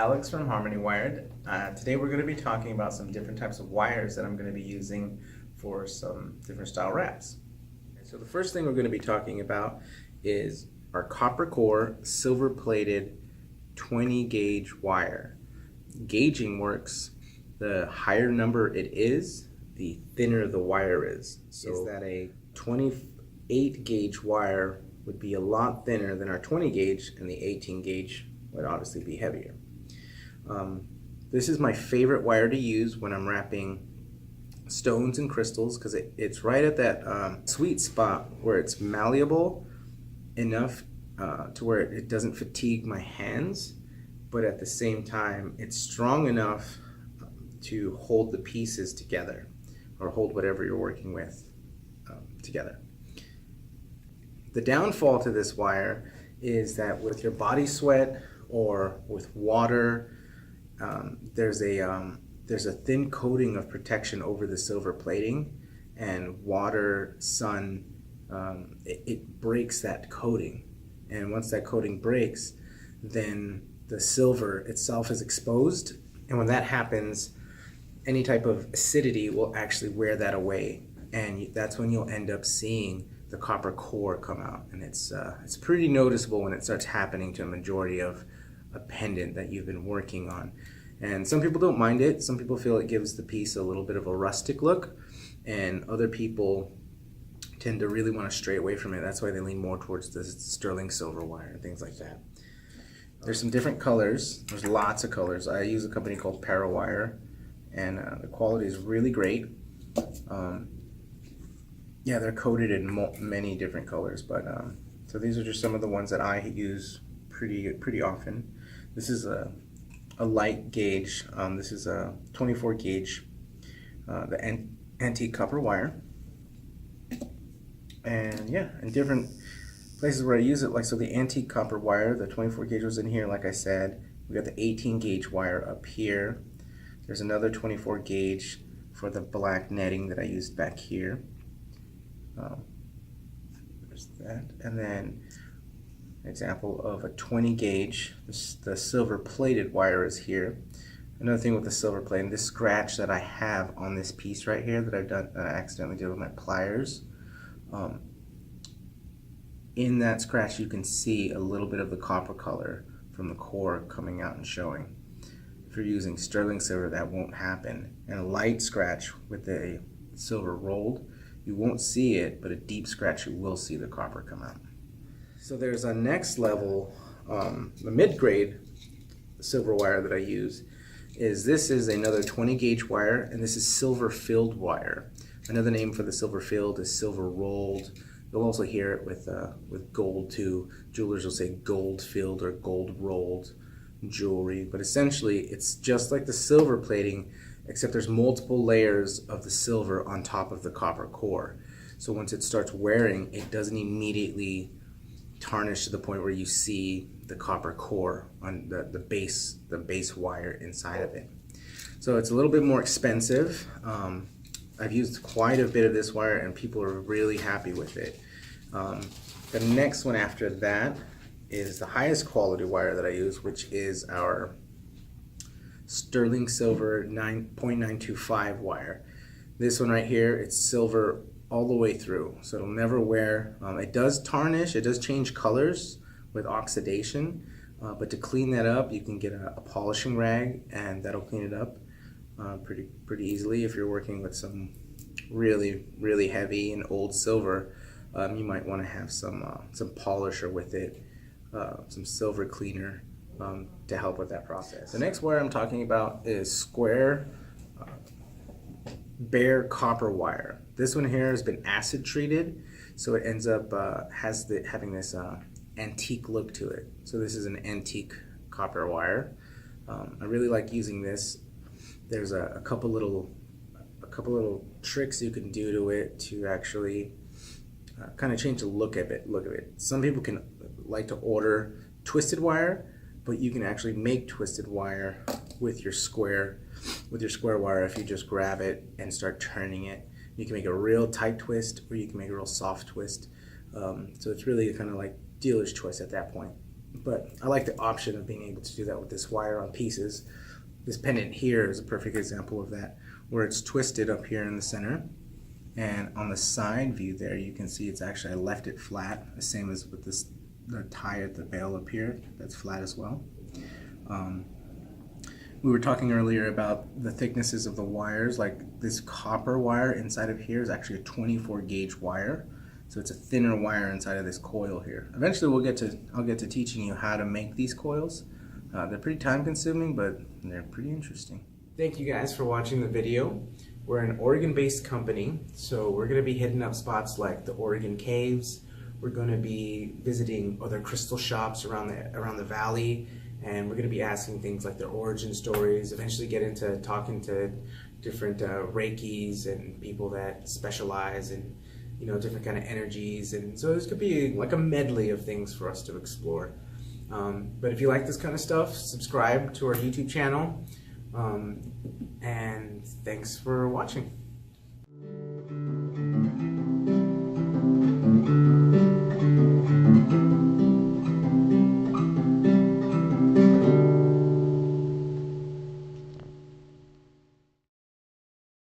Alex from Harmony Wired. Today we're going to be talking about some different types of wires that I'm going to be using for some different style wraps. So the first thing we're going to be talking about is our copper core silver plated 20 gauge wire. Gauging works, the higher number it is, the thinner the wire is. So that a 28 gauge wire would be a lot thinner than our 20 gauge, and the 18 gauge would obviously be heavier. This is my favorite wire to use when I'm wrapping stones and crystals, because it's right at that sweet spot where it's malleable enough to where it doesn't fatigue my hands, but at the same time it's strong enough to hold the pieces together, or hold whatever you're working with together. The downfall to this wire is that with your body sweat or with water, there's a thin coating of protection over the silver plating, and water, sun, it breaks that coating. And once that coating breaks, then the silver itself is exposed, and when that happens, any type of acidity will actually wear that away, and that's when you'll end up seeing the copper core come out. And it's pretty noticeable when it starts happening to a majority of a pendant that you've been working on. And some people don't mind it. Some people feel it gives the piece a little bit of a rustic look, and other people tend to really want to stray away from it. That's why they lean more towards the sterling silver wire and things like that. There's some different colors. There's lots of colors. I use a company called Parawire, and the quality is really great. Yeah, they're coated in many different colors, but so these are just some of the ones that I use pretty often. This is a light gauge. This is a 24 gauge, the antique copper wire. And yeah, in different places where I use it, like so the antique copper wire, the 24 gauge was in here, like I said. We got the 18 gauge wire up here. There's another 24 gauge for the black netting that I used back here. There's that. And then an example of a 20 gauge, the silver plated wire is here. Another thing with the silver plating, this scratch that I have on this piece right here that I've done, I accidentally did with my pliers. In that scratch you can see a little bit of the copper color from the core coming out and showing. If you're using sterling silver, that won't happen. And a light scratch with a silver rolled, you won't see it, but a deep scratch you will see the copper come out. So there's a next level, the mid-grade silver wire that I use. This is another 20 gauge wire, and this is silver filled wire. Another name for the silver filled is silver rolled. You'll also hear it with gold too. Jewelers will say gold filled or gold rolled jewelry, but essentially it's just like the silver plating, except there's multiple layers of the silver on top of the copper core. So once it starts wearing, it doesn't immediately tarnish to the point where you see the copper core on the base wire inside of it. So it's a little bit more expensive. I've used quite a bit of this wire, and people are really happy with it. The next one after that is the highest quality wire that I use, which is our sterling silver 9.925 wire. This one right here, it's silver all the way through, so it'll never wear. It does tarnish, it does change colors with oxidation, but to clean that up, you can get a polishing rag, and that'll clean it up pretty easily. If you're working with some really heavy and old silver, you might want to have some polisher with it, some silver cleaner to help with that process. The next wire I'm talking about is square bare copper wire. This one here has been acid treated, so it ends up having this antique look to it. So this is an antique copper wire. I really like using this. There's a couple little tricks you can do to it to actually kind of change the look of it. Some people can like to order twisted wire, but you can actually make twisted wire with your square wire if you just grab it and start turning it. You can make a real tight twist, or you can make a real soft twist. So it's really kind of like dealer's choice at that point. But I like the option of being able to do that with this wire on pieces. This pendant here is a perfect example of that, where it's twisted up here in the center. And on the side view there, you can see it's actually, I left it flat, the same as with this, the tie at the bail up here, that's flat as well. We were talking earlier about the thicknesses of the wires. Like this copper wire inside of here is actually a 24 gauge wire. So it's a thinner wire inside of this coil here. Eventually I'll get to teaching you how to make these coils. They're pretty time consuming, but they're pretty interesting. Thank you guys for watching the video. We're an Oregon-based company, so we're going to be hitting up spots like the Oregon Caves. We're going to be visiting other crystal shops around the valley, and we're going to be asking things like their origin stories, eventually get into talking to different Reikis and people that specialize in, you know, different kind of energies. And so this could be like a medley of things for us to explore. But if you like this kind of stuff, subscribe to our YouTube channel. And thanks for watching.